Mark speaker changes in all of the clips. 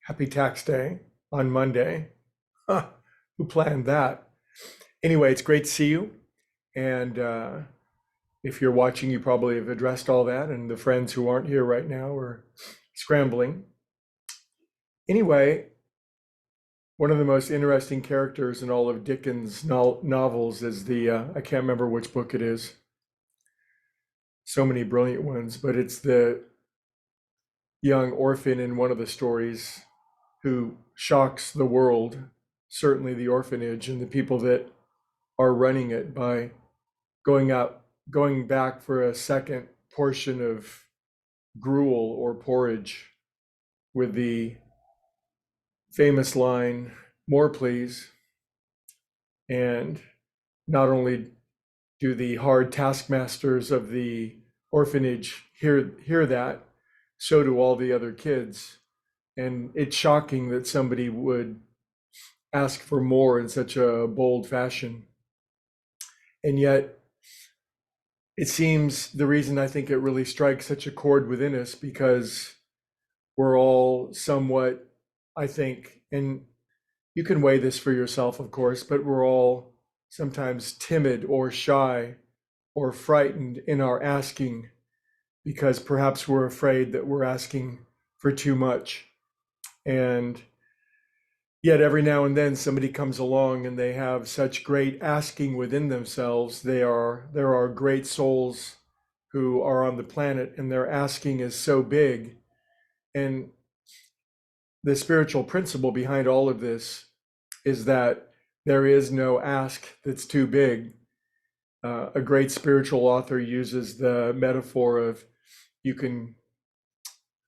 Speaker 1: Happy tax day on Monday. Huh, who planned that? Anyway, it's great to see you. And if you're watching, you probably have addressed all that, and the friends who aren't here right now are scrambling. Anyway, one of the most interesting characters in all of Dickens' novels is I can't remember which book it is, so many brilliant ones, but it's the young orphan in one of the stories who shocks the world, certainly the orphanage and the people that are running it by going back for a second portion of gruel or porridge with the famous line, "More, please." And not only do the hard taskmasters of the orphanage hear that, so do all the other kids. And it's shocking that somebody would ask for more in such a bold fashion. And yet, it seems the reason I think it really strikes such a chord within us because we're all somewhat, I think, and you can weigh this for yourself, of course, but we're all sometimes timid or shy or frightened in our asking because perhaps we're afraid that we're asking for too much. And yet every now and then somebody comes along and they have such great asking within themselves. There are great souls who are on the planet and their asking is so big. And the spiritual principle behind all of this is that there is no ask that's too big. A great spiritual author uses the metaphor of you can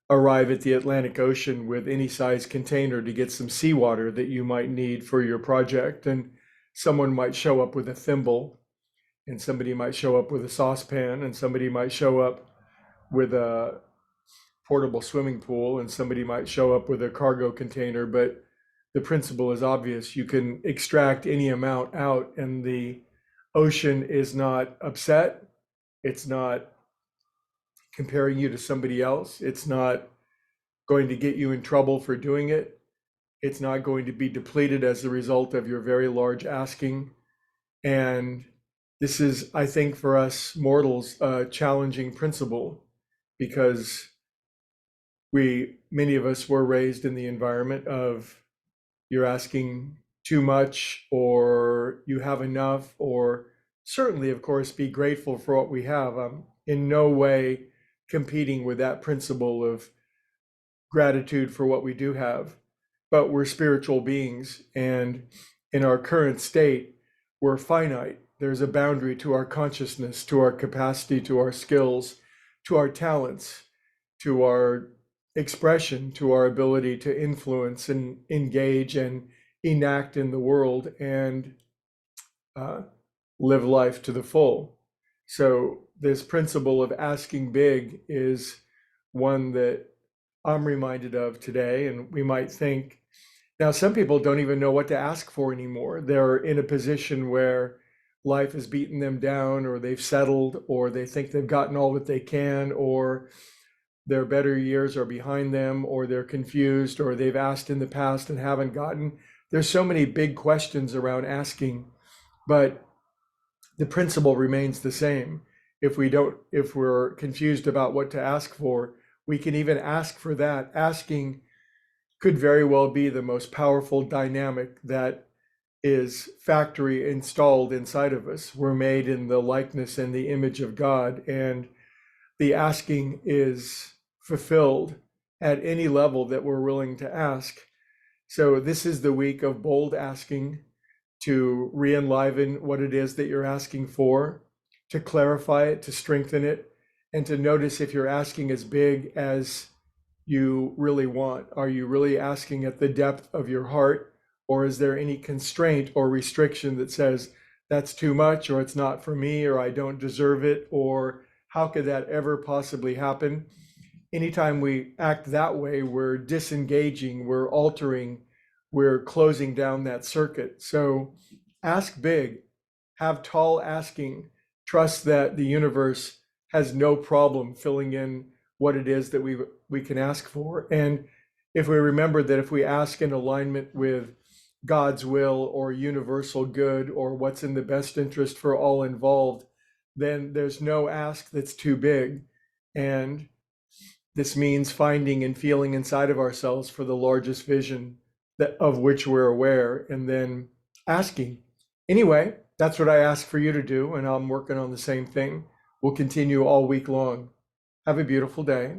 Speaker 1: arrive at the Atlantic Ocean with any size container to get some seawater that you might need for your project. And someone might show up with a thimble, and somebody might show up with a saucepan, and somebody might show up with a portable swimming pool, and somebody might show up with a cargo container. But the principle is obvious. You can extract any amount out, and the ocean is not upset. It's not comparing you to somebody else. It's not going to get you in trouble for doing it. It's not going to be depleted as a result of your very large asking. And this is, I think, for us mortals, a challenging principle because many of us were raised in the environment of you're asking too much or you have enough, or certainly, of course, be grateful for what we have. In no way competing with that principle of gratitude for what we do have, but we're spiritual beings. And in our current state, we're finite. There's a boundary to our consciousness, to our capacity, to our skills, to our talents, to our expression, to our ability to influence and engage and enact in the world and live life to the full. So this principle of asking big is one that I'm reminded of today. And we might think, now some people don't even know what to ask for anymore. They're in a position where life has beaten them down, or they've settled, or they think they've gotten all that they can, or their better years are behind them, or they're confused, or they've asked in the past and haven't gotten. There's so many big questions around asking, but the principle remains the same. If we're confused about what to ask for, we can even ask for that. Asking could very well be the most powerful dynamic that is factory installed inside of us. We're made in the likeness and the image of God, and the asking is fulfilled at any level that we're willing to ask. So this is the week of bold asking, to re-enliven what it is that you're asking for, to clarify it, to strengthen it, and to notice if you're asking as big as you really want. Are you really asking at the depth of your heart, or is there any constraint or restriction that says that's too much, or it's not for me, or I don't deserve it, or how could that ever possibly happen? Anytime we act that way, we're disengaging, we're altering, we're closing down that circuit. So ask big, have tall asking, trust that the universe has no problem filling in what it is that we can ask for. And if we remember that if we ask in alignment with God's will or universal good or what's in the best interest for all involved, then there's no ask that's too big. And this means finding and feeling inside of ourselves for the largest vision that of which we're aware, and then asking. Anyway, that's what I ask for you to do, and I'm working on the same thing. We'll continue all week long. Have a beautiful day.